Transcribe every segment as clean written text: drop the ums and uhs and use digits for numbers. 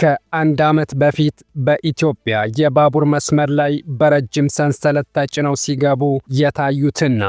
ከአንድ ዓመት በፊት በኢትዮጵያ የባቡር መስመር ላይ በረጅም ሰንሰለት ተጭነው ሲገቡ የታዩትና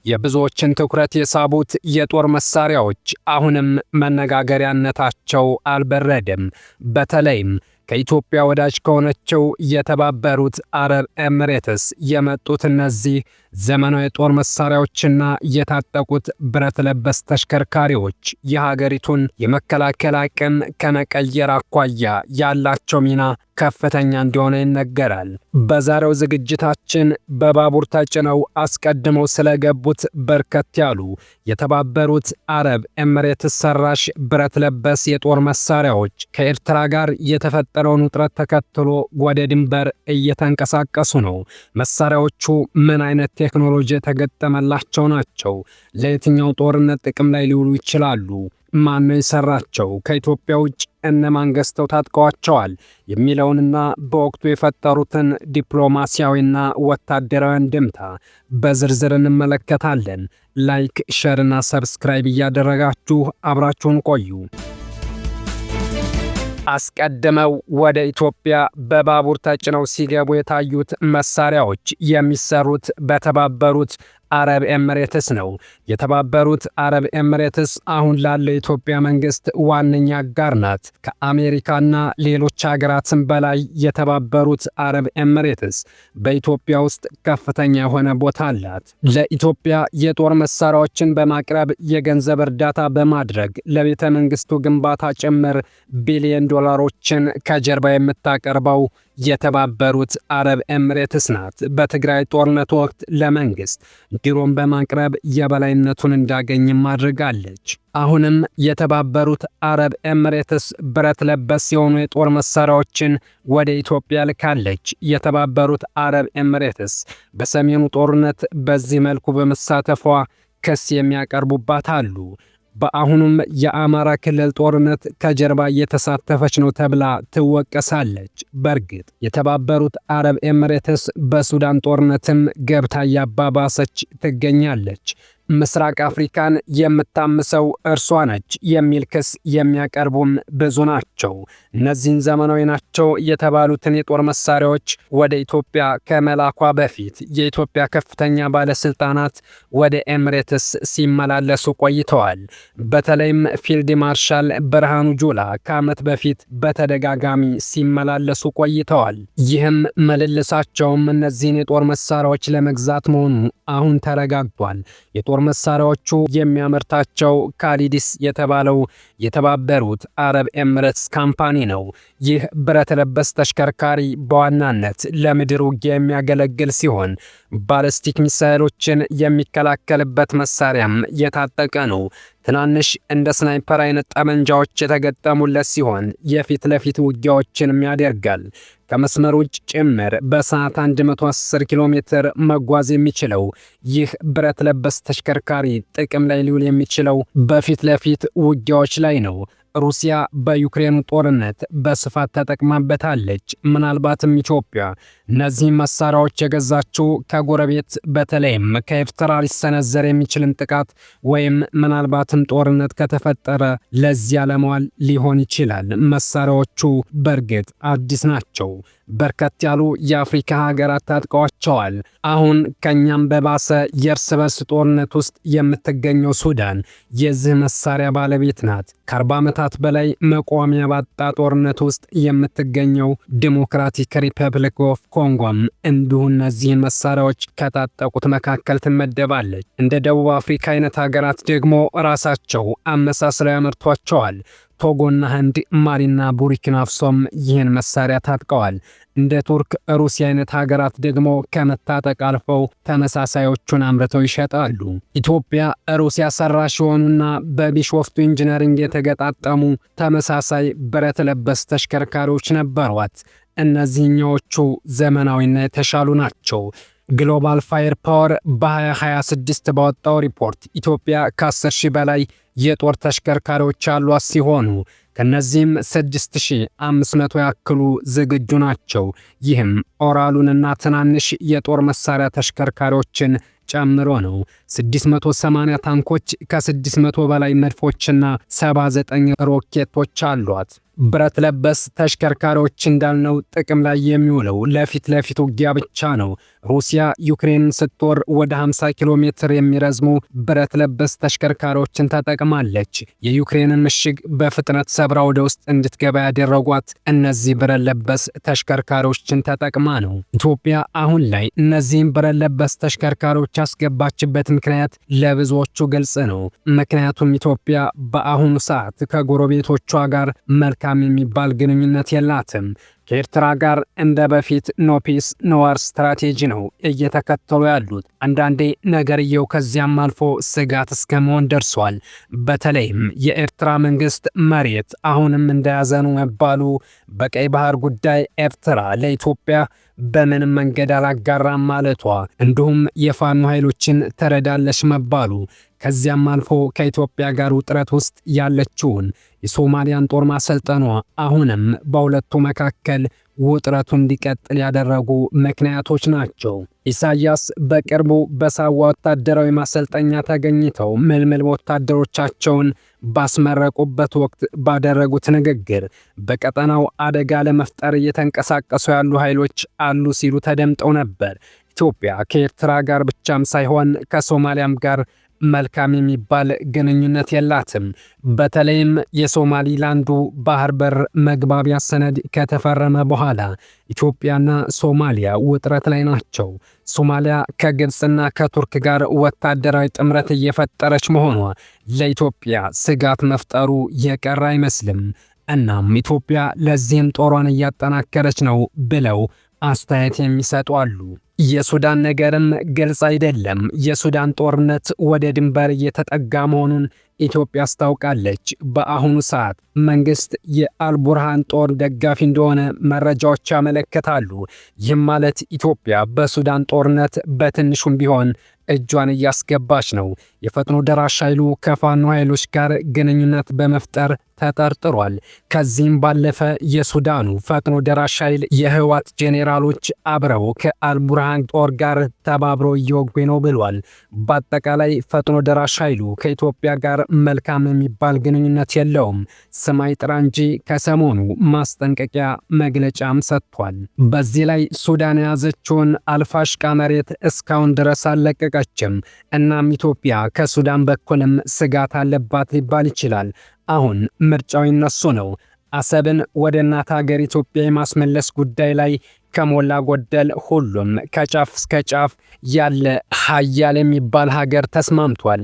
የብዙዎችን ትኩረት የሳቡት የጦር መሳሪያዎች አሁንም መነጋገሪያነታቸው አልበረደም። በተለይም ከኢትዮጵያ ወዳጅ ከሆነችው የተባበሩት አረብ ኤሚሬትስ የመጡት እነዚህ ዘመናዊ የጦር መሳሪያዎችና የታጠቁት ብረት ለበስ ተሽከርካሪዎች የሀገሪቱን የመከላከል አቅም ከመቀየር አኳያ ያላቸው ሚና ከፍተኛ እንደሆነ ይነገራል። በዛሬው ዝግጅታችን በባቡር ተጭነው አስቀድመው ስለገቡት በርከት ያሉ የተባበሩት አረብ ኤሚሬትስ ሰራሽ ብረት ለበስ የጦር መሳሪያዎች ከኤርትራ ጋር የተፈጠረውን ውጥረት ተከትሎ ወደ ድንበር እየተንቀሳቀሱ ነው። መሳሪያዎቹ ምን አይነት ቴክኖሎጂ የተገጠመላቸው ናቸው? ለየትኛው ጦርነት ጥቅም ላይ ሊውሉ ይችላሉ? ማን ነው የሰራቸው? ከኢትዮጵያ ውጭ እነማን ገዝተው ታጥቀዋቸዋል? የሚለውንና በወቅቱ የፈጠሩትን ዲፕሎማሲያዊና ወታደራዊ አንድምታ በዝርዝር እንመለከታለን። ላይክ፣ ሼር እና ሰብስክራይብ እያደረጋችሁ አብራችሁን ቆዩ። አስቀድመው ወደ ኢትዮጵያ በባቡር ተጭነው ሲገቡ የታዩት መሳሪያዎች የሚሰሩት በተባበሩት አረብ ኤሚሬትስ ነው። የተባበሩት አረብ ኤሚሬትስ አሁን ላለው የኢትዮጵያ መንግስት ዋነኛ አጋር ናት። ከአሜሪካና ሌሎች ሀገራትም በላይ የተባበሩት አረብ ኤሚሬትስ በኢትዮጵያ ውስጥ ከፍተኛ የሆነ ቦታ አላት። ለኢትዮጵያ የጦር መሳሪያዎችን በማቅረብ የገንዘብ እርዳታ በማድረግ ለቤተ መንግስቱ ግንባታ ጭምር ቢሊዮን ዶላሮችን ከጀርባ የምታቀርበው የተባበሩት አረብ ኤሚሬትስ ናት። በትግራይ ጦርነት ወቅት ለመንግስት ድሮን በማቅረብ የበላይነቱን እንዳገኝ አድርጋለች። አሁንም የተባበሩት አረብ ኤሚሬትስ ብረት ለበስ የሆኑ የጦር መሳሪያዎችን ወደ ኢትዮጵያ ልካለች። የተባበሩት አረብ ኤሚሬትስ በሰሜኑ ጦርነት በዚህ መልኩ በመሳተፏ ክስ የሚያቀርቡባት አሉ። በአሁኑም የአማራ ክልል ጦርነት ከጀርባ እየተሳተፈች ነው ተብላ ትወቀሳለች። በእርግጥ የተባበሩት አረብ ኤሚሬትስ በሱዳን ጦርነትም ገብታ እያባባሰች ትገኛለች። ምስራቅ አፍሪካን የምታምሰው እርሷ ነች የሚል ክስ የሚያቀርቡም ብዙ ናቸው። እነዚህን ዘመናዊ ናቸው የተባሉትን የጦር መሳሪያዎች ወደ ኢትዮጵያ ከመላኳ በፊት የኢትዮጵያ ከፍተኛ ባለስልጣናት ወደ ኤሚሬትስ ሲመላለሱ ቆይተዋል። በተለይም ፊልድ ማርሻል ብርሃኑ ጁላ ከዓመት በፊት በተደጋጋሚ ሲመላለሱ ቆይተዋል። ይህም ምልልሳቸውም እነዚህን የጦር መሳሪያዎች ለመግዛት መሆኑ አሁን ተረጋግጧል። የጦር መሳሪያዎቹ የሚያመርታቸው ካሊዲስ የተባለው የተባበሩት አረብ ኤሚሬትስ ካምፓኒ ነው። ይህ ብረት ለበስ ተሽከርካሪ በዋናነት ለምድር ውጊያ የሚያገለግል ሲሆን ባለስቲክ ሚሳኤሎችን የሚከላከልበት መሳሪያም የታጠቀ ነው። ትናንሽ እንደ ስናይፐር አይነት ጠመንጃዎች የተገጠሙለት ሲሆን የፊት ለፊት ውጊያዎችንም ያደርጋል። ከመስመር ውጭ ጭምር በሰዓት 110 ኪሎ ሜትር መጓዝ የሚችለው ይህ ብረት ለበስ ተሽከርካሪ ጥቅም ላይ ሊውል የሚችለው በፊት ለፊት ውጊያዎች ላይ ነው። ሩሲያ በዩክሬኑ ጦርነት በስፋት ተጠቅማበታለች። ምናልባትም ኢትዮጵያ እነዚህ መሳሪያዎች የገዛችው ከጎረቤት በተለይም ከኤርትራ ሊሰነዘር የሚችልን ጥቃት ወይም ምናልባትም ጦርነት ከተፈጠረ ለዚያ ለመዋል ሊሆን ይችላል። መሳሪያዎቹ በእርግጥ አዲስ ናቸው። በርከት ያሉ የአፍሪካ ሀገራት ታጥቀዋቸዋል። አሁን ከኛም በባሰ የእርስ በርስ ጦርነት ውስጥ የምትገኘው ሱዳን የዚህ መሳሪያ ባለቤት ናት። ከ40 ዓመታት በላይ መቋሚያ ባጣ ጦርነት ውስጥ የምትገኘው ዲሞክራቲክ ሪፐብሊክ ኦፍ ኮንጎም እንዲሁ እነዚህን መሳሪያዎች ከታጠቁት መካከል ትመደባለች። እንደ ደቡብ አፍሪካ አይነት ሀገራት ደግሞ ራሳቸው አመሳስለው ያመርቷቸዋል። ቶጎና ህንድ፣ ማሊና ቡርኪና ፋሶም ይህን መሳሪያ ታጥቀዋል። እንደ ቱርክ፣ ሩሲያ አይነት ሀገራት ደግሞ ከመታጠቅ አልፈው ተመሳሳዮቹን አምርተው ይሸጣሉ። ኢትዮጵያ ሩሲያ ሰራሽ የሆኑና በቢሾፍቱ ኢንጂነሪንግ የተገጣጠሙ ተመሳሳይ ብረት ለበስ ተሽከርካሪዎች ነበሯት። እነዚህኛዎቹ ዘመናዊና የተሻሉ ናቸው። ግሎባል ፋየር ፓወር በ2026 ባወጣው ሪፖርት ኢትዮጵያ ከ10,000 በላይ የጦር ተሽከርካሪዎች ያሏት ሲሆኑ ከነዚህም 6500 ያክሉ ዝግጁ ናቸው። ይህም ኦራሉንና ትናንሽ የጦር መሳሪያ ተሽከርካሪዎችን ጨምሮ ነው። 680 ታንኮች፣ ከ600 በላይ መድፎችና 79 ሮኬቶች አሏት። ብረት ለበስ ተሽከርካሪዎች እንዳልነው ጥቅም ላይ የሚውለው ለፊት ለፊት ውጊያ ብቻ ነው። ሩሲያ ዩክሬንን ስትወር ወደ 50 ኪሎ ሜትር የሚረዝሙ ብረት ለበስ ተሽከርካሪዎችን ተጠቅማለች። የዩክሬንን ምሽግ በፍጥነት ሰብራ ወደ ውስጥ እንድትገባ ያደረጓት እነዚህ ብረት ለበስ ተሽከርካሪዎችን ተጠቅማ ነው። ኢትዮጵያ አሁን ላይ እነዚህም ብረት ለበስ ተሽከርካሪዎች ያስገባችበት ምክንያት ለብዙዎቹ ግልጽ ነው። ምክንያቱም ኢትዮጵያ በአሁኑ ሰዓት ከጎረቤቶቿ ጋር መልካም የሚባል ግንኙነት የላትም። ከኤርትራ ጋር እንደ በፊት ኖ ፒስ ኖ ዋር ስትራቴጂ ነው እየተከተሉ ያሉት። አንዳንዴ ነገርየው ከዚያም አልፎ ስጋት እስከ መሆን ደርሷል። በተለይም የኤርትራ መንግስት መሬት አሁንም እንደያዘ ነው መባሉ፣ በቀይ ባህር ጉዳይ ኤርትራ ለኢትዮጵያ በምንም መንገድ አላጋራም ማለቷ፣ እንዲሁም የፋኖ ኃይሎችን ተረዳለች መባሉ፣ ከዚያም አልፎ ከኢትዮጵያ ጋር ውጥረት ውስጥ ያለችውን የሶማሊያን ጦር ማሰልጠኗ አሁንም በሁለቱ መካከል ውጥረቱ እንዲቀጥል ያደረጉ ምክንያቶች ናቸው። ኢሳያስ በቅርቡ በሳዋ ወታደራዊ ማሰልጠኛ ተገኝተው ምልምል ወታደሮቻቸውን ባስመረቁበት ወቅት ባደረጉት ንግግር በቀጠናው አደጋ ለመፍጠር እየተንቀሳቀሱ ያሉ ኃይሎች አሉ ሲሉ ተደምጠው ነበር። ኢትዮጵያ ከኤርትራ ጋር ብቻም ሳይሆን ከሶማሊያም ጋር መልካም የሚባል ግንኙነት የላትም። በተለይም የሶማሊላንዱ ባህር በር መግባቢያ ሰነድ ከተፈረመ በኋላ ኢትዮጵያና ሶማሊያ ውጥረት ላይ ናቸው። ሶማሊያ ከግብፅና ከቱርክ ጋር ወታደራዊ ጥምረት እየፈጠረች መሆኗ ለኢትዮጵያ ስጋት መፍጠሩ የቀረ አይመስልም። እናም ኢትዮጵያ ለዚህም ጦሯን እያጠናከረች ነው ብለው አስተያየት የሚሰጡ አሉ። የሱዳን ነገርም ግልጽ አይደለም። የሱዳን ጦርነት ወደ ድንበር እየተጠጋ መሆኑን ኢትዮጵያ አስታውቃለች። በአሁኑ ሰዓት መንግስት የአልቡርሃን ጦር ደጋፊ እንደሆነ መረጃዎች ያመለክታሉ። ይህም ማለት ኢትዮጵያ በሱዳን ጦርነት በትንሹም ቢሆን እጇን እያስገባች ነው። የፈጥኖ ደራሽ ኃይሉ ከፋኖ ኃይሎች ጋር ግንኙነት በመፍጠር ተጠርጥሯል። ከዚህም ባለፈ የሱዳኑ ፈጥኖ ደራሽ ኃይል የህወሓት ጄኔራሎች አብረው ከአልቡርሃን ጦር ጋር ተባብረው እየወጉ ነው ብሏል። በአጠቃላይ ፈጥኖ ደራሽ ኃይሉ ከኢትዮጵያ ጋር መልካም የሚባል ግንኙነት የለውም። ሰማይ ጥራ እንጂ ከሰሞኑ ማስጠንቀቂያ መግለጫም ሰጥቷል። በዚህ ላይ ሱዳን የያዘችውን አልፋሽቃ መሬት እስካሁን ድረስ አልለቀቀችም። እናም ኢትዮጵያ ከሱዳን በኩልም ስጋት አለባት ሊባል ይችላል። አሁን ምርጫው ይነሱ ነው። አሰብን ወደ እናት ሀገር ኢትዮጵያ የማስመለስ ጉዳይ ላይ ከሞላ ጎደል ሁሉም ከጫፍ እስከ ጫፍ ያለ ሀያል የሚባል ሀገር ተስማምቷል።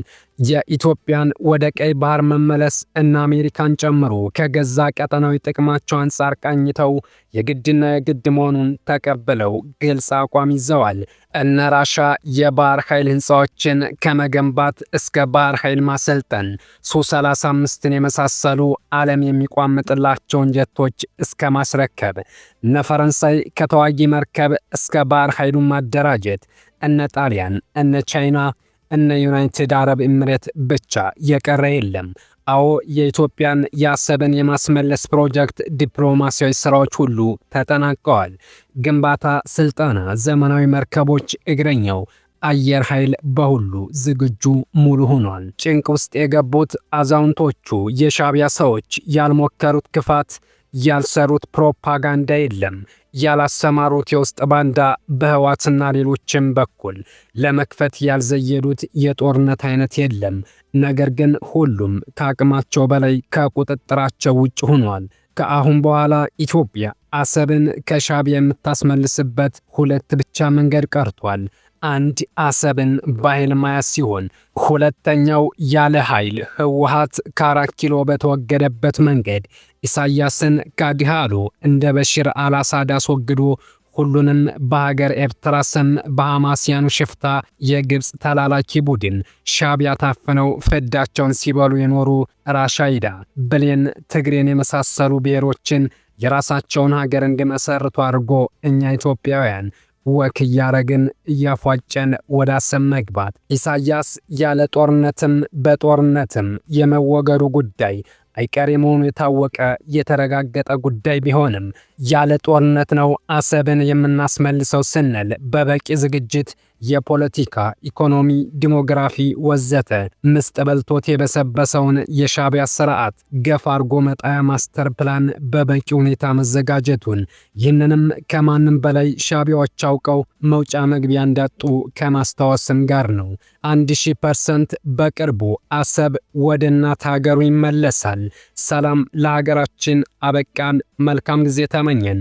የኢትዮጵያን ወደ ቀይ ባህር መመለስ እና አሜሪካን ጨምሮ ከገዛ ቀጠናዊ ጥቅማቸው አንጻር ቃኝተው የግድና የግድ መሆኑን ተቀብለው ግልጽ አቋም ይዘዋል። እነ ራሻ የባህር ኃይል ህንፃዎችን ከመገንባት እስከ ባህር ኃይል ማሰልጠን፣ ሱ-35ን የመሳሰሉ ዓለም የሚቋምጥላቸውን ጀቶች እስከ ማስረከብ፣ እነ ፈረንሳይ ከተዋጊ መርከብ እስከ ባህር ኃይሉን ማደራጀት፣ እነ ጣሊያን፣ እነ ቻይና፣ እነ ዩናይትድ አረብ ኤምሬት ብቻ የቀረ የለም። አዎ የኢትዮጵያን የአሰብን የማስመለስ ፕሮጀክት ዲፕሎማሲያዊ ስራዎች ሁሉ ተጠናቀዋል። ግንባታ፣ ስልጠና፣ ዘመናዊ መርከቦች፣ እግረኛው አየር ኃይል በሁሉ ዝግጁ ሙሉ ሆኗል። ጭንቅ ውስጥ የገቡት አዛውንቶቹ የሻዕቢያ ሰዎች ያልሞከሩት ክፋት፣ ያልሰሩት ፕሮፓጋንዳ የለም። ያላሰማሩት የውስጥ ባንዳ በህወሓትና ሌሎችም በኩል ለመክፈት ያልዘየዱት የጦርነት አይነት የለም። ነገር ግን ሁሉም ከአቅማቸው በላይ ከቁጥጥራቸው ውጭ ሆኗል። ከአሁን በኋላ ኢትዮጵያ አሰብን ከሻዕቢያ የምታስመልስበት ሁለት ብቻ መንገድ ቀርቷል። አንድ አሰብን በኃይል መያዝ ሲሆን፣ ሁለተኛው ያለ ኃይል ህወሓት ከ4 ኪሎ በተወገደበት መንገድ ኢሳያስን ካዲሃሎ እንደ በሽር አልአሳድ አስወግዶ ሁሉንም በሀገር ኤርትራ ስም በሐማስያኑ ሽፍታ የግብፅ ተላላኪ ቡድን ሻዕቢያ ታፍነው ፍዳቸውን ሲበሉ የኖሩ ራሻይዳ፣ ብሌን፣ ትግሬን የመሳሰሉ ብሔሮችን የራሳቸውን ሀገር እንዲመሰርቱ አድርጎ እኛ ኢትዮጵያውያን ወክ እያረግን እያፏጨን ወደ አሰብ መግባት። ኢሳያስ ያለ ጦርነትም በጦርነትም የመወገዱ ጉዳይ አይቀሬ መሆኑ የታወቀ የተረጋገጠ ጉዳይ ቢሆንም ያለ ጦርነት ነው አሰብን የምናስመልሰው ስንል በበቂ ዝግጅት የፖለቲካ፣ ኢኮኖሚ፣ ዲሞግራፊ ወዘተ ምስጥ በልቶት የበሰበሰውን የሻዕቢያ ስርዓት ገፋ አርጎ መጣያ ማስተር ፕላን በበቂ ሁኔታ መዘጋጀቱን ይህንንም ከማንም በላይ ሻዕቢያዎች አውቀው መውጫ መግቢያ እንዳጡ ከማስታወስም ጋር ነው። 1000% በቅርቡ አሰብ ወደ እናት ሀገሩ ይመለሳል። ሰላም ለሀገራችን። አበቃን። መልካም ጊዜ ተመኘን።